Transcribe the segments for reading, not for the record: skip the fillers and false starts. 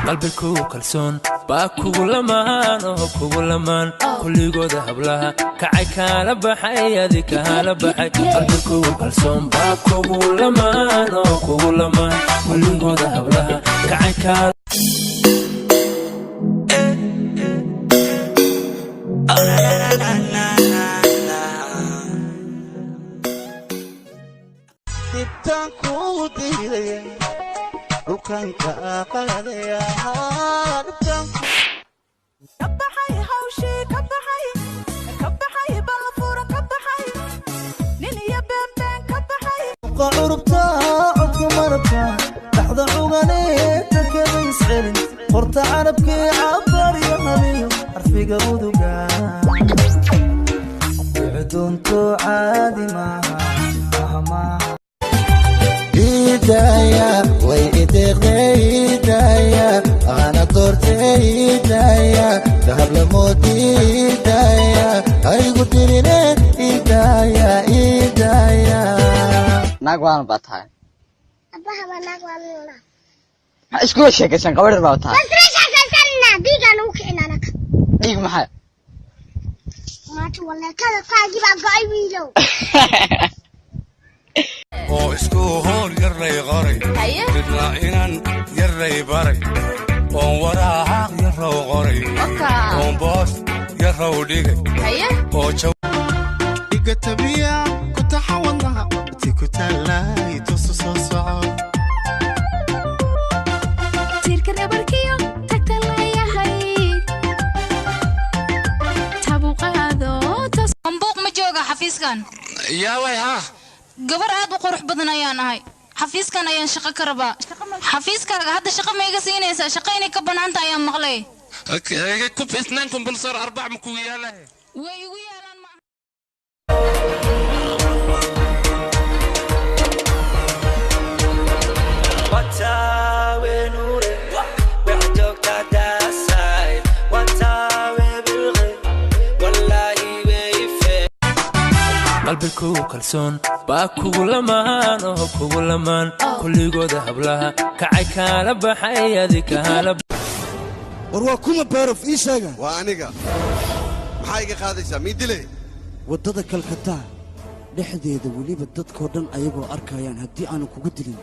قلبك كلسون باكو لمان كو لمان كل جود هبلها كعك على بحي ذيك على بحي قلبك كلسون باكو لمان كو لمان كل جود هبلها كعك كبحي هوشي كبحي كبحي بافور كبحي نيني يا بنبن كبحي قعربتا عدك مربتا لحظة عغانيتك بيسعلن فرت عربك عبر يا هليو عرفي قبودوكا عدونتو عادي معها إيدايا ويديك إيدايا أنا دورت إيدايا ذهب لموت إيدايا هاي قدرين إيدايا إيدايا ناقوان باتها أباها ما ناقوان إيش كل شيء كسان قبل باتها بس ليش أسألنا بيجا نوكينا لك ديك محل ما تولى كذا قاعد يبقى قايميلو oo isku hool yaray qaray dibna inaan yaray baray oo waraha yarow qoray oo boos yarow dhigay oo jaw iga tabiya ku taxawalna tiku talay tusu soo soco tirka rebarkiyo tagta leeyahay tabu qaado ambuuq ma jooga xafiiskan yaa way ha gabar aad u qurux badan ayaan ahay xafiiskan ayaan shaqo ka rabaa xafiiskaaga hadda shaqo ma iga siinaysaa shaqo inay ka banaanta ayaan maqlay ku isnaankum bilsar arbac ma ku yaalahay way igu yaalaan ma وتاوي نوري وحدك تداساي وتاوي بالغي والله ويفي قلبك كلسون باكو لمان كو لمان كل جود هبلها كعك على بحي ذيك على warwaa beerof ii sheega waa aniga maxay iga qaadaysaa miidilay waddada kalkataa dhexdeeda weliba dadkoo dhan ayagoo arkayaan haddii aanu kugu dilin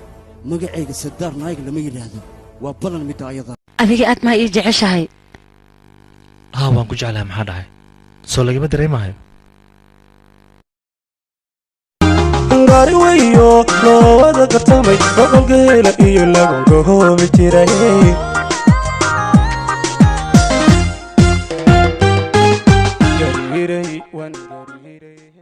magacayga sadaar naayg lama yidhaahdo waa balan midda ayada adiga aad maa ii jeceshahay haa waan ku jeclahay maxaa dhahay soo lagama dareemahayo gaari weyo loo wada gartamay boqolgeela iyo lagu hoobi jiray gariiray waan gariiray